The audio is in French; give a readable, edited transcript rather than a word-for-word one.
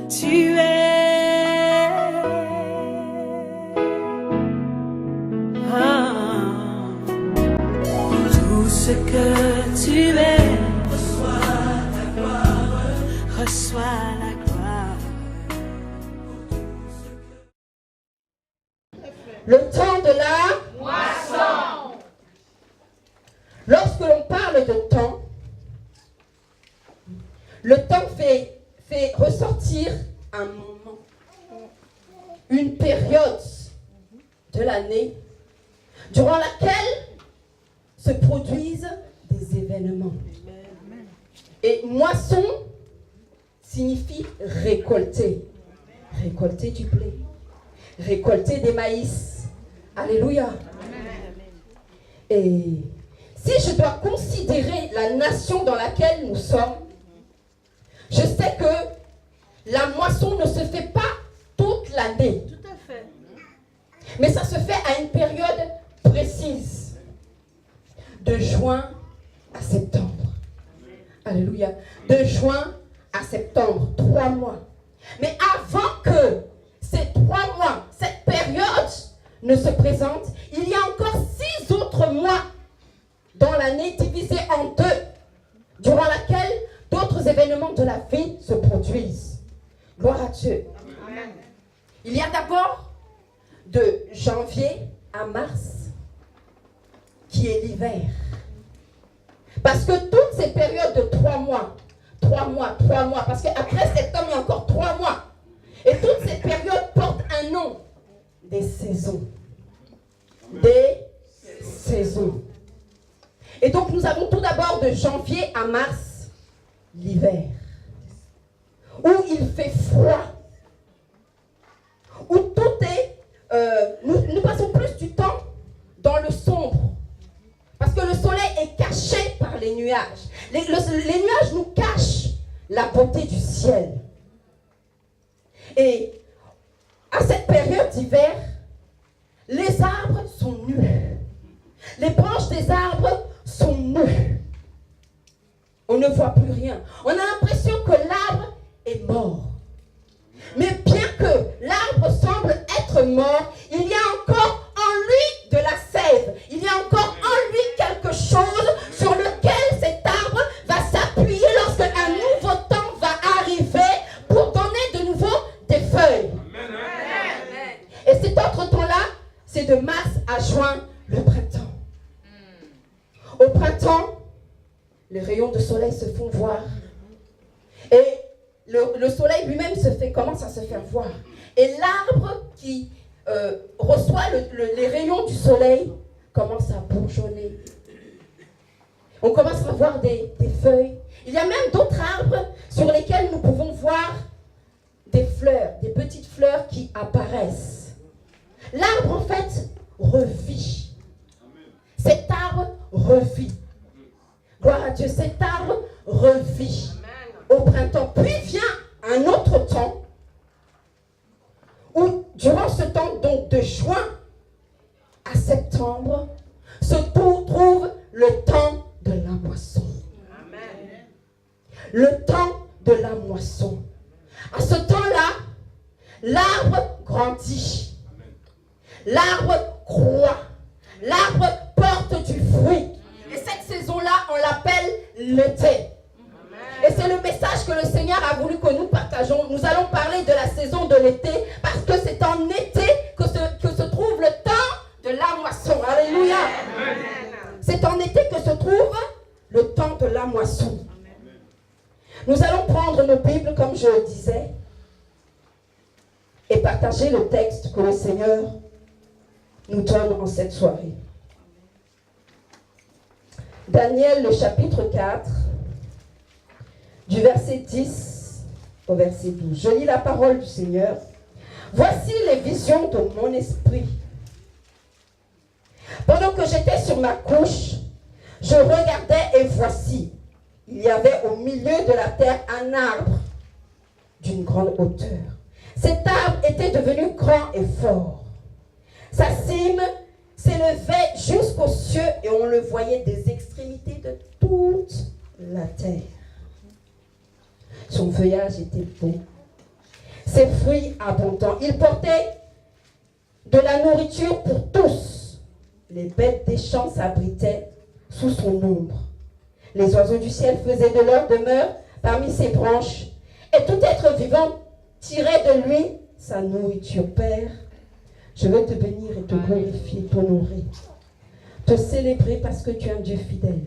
tu es. Ah, tout ce que tu es, reçois la gloire, reçois la gloire. Le temps de la moisson. Lorsque l'on parle de temps, le temps fait ressortir un moment, une période de l'année durant laquelle se produisent des événements. Et moisson signifie récolter. Récolter du blé, récolter des maïs. Alléluia. Et si je dois considérer la nation dans laquelle nous sommes, je sais que la moisson ne se fait pas toute l'année. Tout à fait. Mais ça se fait à une période précise. De juin à septembre. Alléluia. De juin à septembre. 3 mois. Mais avant que ces 3 mois, cette période ne se présente, il y a encore 6 autres mois dans l'année divisés en 2, durant laquelle d'autres événements de la vie se produisent. Gloire à Dieu. Amen. Il y a d'abord de janvier à mars qui est l'hiver. Parce que toutes ces périodes de 3 mois, parce qu'après septembre, il y a encore 3 mois. Et toutes ces périodes portent un nom. Des saisons. Des saisons. Et donc nous avons tout d'abord de janvier à mars, l'hiver. Où il fait froid. Où tout est... nous passons plus du temps dans le sombre. Parce que le soleil est caché par les nuages. Les nuages nous cachent la beauté du ciel. Et à cette période d'hiver, les arbres sont nus. Les branches des arbres sont nues. On ne voit plus rien. On a l'impression que l'arbre est mort. Mais bien que l'arbre semble être mort, il y a encore en lui de la sève. Il y a encore en lui quelque chose sur lequel cet arbre va s'appuyer lorsque un nouveau temps va arriver pour donner de nouveau des feuilles. Amen. Et cet autre temps-là, c'est de mars à juin, le printemps. Au printemps, les rayons de soleil se font voir. Et le soleil lui-même commence à se faire voir. Et l'arbre qui reçoit les rayons du soleil commence à bourgeonner. On commence à voir des feuilles. Il y a même d'autres arbres sur lesquels nous pouvons voir des fleurs, des petites fleurs qui apparaissent. L'arbre, en fait, revit. Cet arbre revit. Gloire à Dieu, cet arbre revit au printemps. Puis vient un autre temps où, durant ce temps, donc de juin à septembre, se trouve le temps de la moisson. Amen. Le temps de la moisson. À ce temps-là, l'arbre grandit. L'arbre croît. L'arbre porte du fruit. Et cette saison-là, on l'appelle l'été. Et c'est le message que le Seigneur a voulu que nous partageons. Nous allons parler de la saison de l'été parce que c'est en été que se trouve le temps de la moisson. Alléluia. C'est en été que se trouve le temps de la moisson. Nous allons prendre nos Bibles, comme je le disais, et partager le texte que le Seigneur nous donne en cette soirée. Daniel, le chapitre 4, du verset 10 au verset 12. Je lis la parole du Seigneur. Voici les visions de mon esprit. Pendant que j'étais sur ma couche, je regardais et voici, il y avait au milieu de la terre un arbre d'une grande hauteur. Cet arbre était devenu grand et fort. Sa cime s'élevait jusqu'aux cieux et on le voyait des extrémités de toute la terre. Son feuillage était beau ses fruits abondants. Il portait de la nourriture pour tous. Les bêtes des champs s'abritaient sous son ombre. Les oiseaux du ciel faisaient de leur demeure parmi ses branches. Et tout être vivant tirait de lui sa nourriture. Père, je veux te bénir et te glorifier, t'honorer, te célébrer parce que tu es un Dieu fidèle.